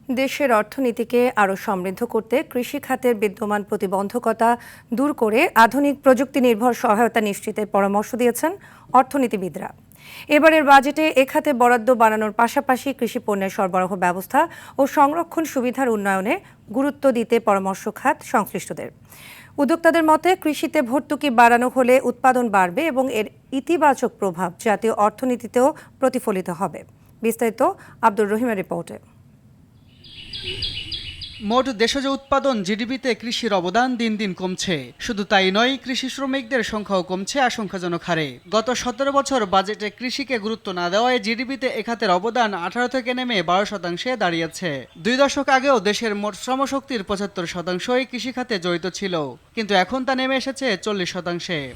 দেশের অর্থনীতিকে আরও সমৃদ্ধ করতে কৃষি খাতের বিদ্যমান প্রতিবন্ধকতা দূর করে আধুনিক প্রযুক্তি নির্ভর সহায়তা নিশ্চিতের পরামর্শ দিয়েছেন অর্থনীতিবিদরা। এবারের বাজেটে এ খাতে বরাদ্দ বাড়ানোর পাশাপাশি কৃষি পণ্যের সরবরাহ ব্যবস্থা ও সংরক্ষণ সুবিধার উন্নয়নে গুরুত্ব দিতে পরামর্শ খাত সংশ্লিষ্টদের। উদ্যোক্তাদের মতে কৃষিতে ভর্তুকি বাড়ানো হলে উৎপাদন বাড়বে এবং এর ইতিবাচক প্রভাব জাতীয় অর্থনীতিতেও প্রতিফলিত হবে। বিস্তারিত আব্দুর রহিমের রিপোর্টে। মোট দেশজ উৎপাদন জিডিপিতে কৃষির অবদান দিন দিন কমছে। শুধু তাই নয়, কৃষি শ্রমিকদের সংখ্যাও কমছে আশঙ্কাজনক হারে। গত 17 বছর বাজেটে কৃষিকে গুরুত্ব না দেওয়ায় জিডিপিতে এ খাতের অবদান 18 থেকে নেমে 12% দাঁড়িয়েছে। 2 দশক আগেও দেশের মোট শ্রমশক্তির 75%ই কৃষি খাতে জড়িত ছিল, কিন্তু এখন তা নেমে এসেছে 40%।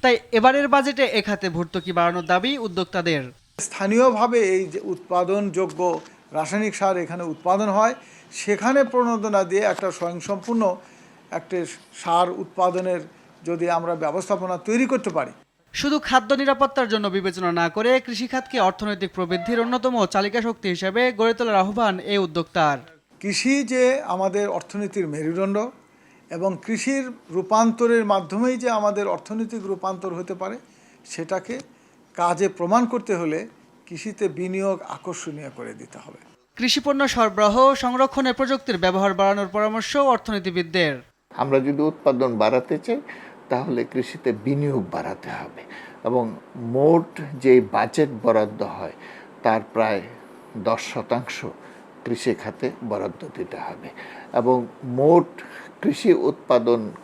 তাই এবারের বাজেটে এ খাতে ভর্তুকি বাড়ানোর দাবি উদ্যোক্তাদের। স্থানীয়ভাবে এই যে উৎপাদনযোগ্য রাসায়নিক সার এখানে উৎপাদন হয়, সেখানে প্রণোদনা দিয়ে একটা স্বয়ংসম্পূর্ণ একটা সার উৎপাদনের যদি আমরা ব্যবস্থাপনা তৈরি করতে পারি। শুধু খাদ্য নিরাপত্তার জন্য বিবেচনা না করে কৃষিখাতকে অর্থনৈতিক প্রবৃদ্ধির অন্যতম চালিকা শক্তি হিসেবে গড়ে তোলার আহ্বান এই উদ্যোক্তার। কৃষি যে আমাদের অর্থনীতির মেরুদণ্ড এবং কৃষির রূপান্তরের মাধ্যমেই যে আমাদের অর্থনৈতিক রূপান্তর হতে পারে, সেটাকে কাজে প্রমাণ করতে হলে কৃষিতে বিনিয়োগ আকর্ষণীয় করে দিতে হবে। কৃষিপণ্য সরবরাহ সংরক্ষণে প্রযুক্তির ব্যবহার বাড়ানোর পরামর্শ অর্থনীতিবিদদের। আমরা যদি উৎপাদন বাড়াতে চাই তাহলে কৃষিতে বিনিয়োগ বাড়াতে হবে এবং মোট যে বাজেট বরাদ্দ হয় তার প্রায় 10% কৃষি খাতে বরাদ্দ দিতে হবে এবং মোট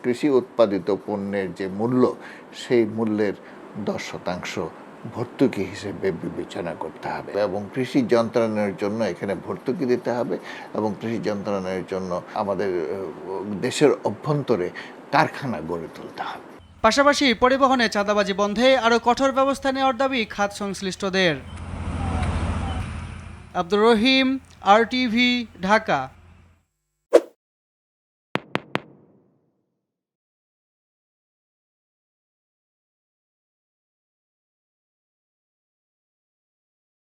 কৃষি উৎপাদিত পণ্যের যে মূল্য, সেই মূল্যের 10% ভর্তুকি হিসেবে বিবেচনা করতে হবে এবং কৃষি যন্ত্রাংশের জন্য এখানে ভর্তুকি দিতে হবে এবং কৃষি যন্ত্রাংশের জন্য আমাদের দেশের অভ্যন্তরে কারখানা গড়ে তুলতে হবে। পাশাপাশি পরিবহনে চাঁদাবাজি বন্ধে আরও কঠোর ব্যবস্থা নেওয়ার দাবি খাত সংশ্লিষ্টদের। আব্দুর রহিম, RTV, ঢাকা।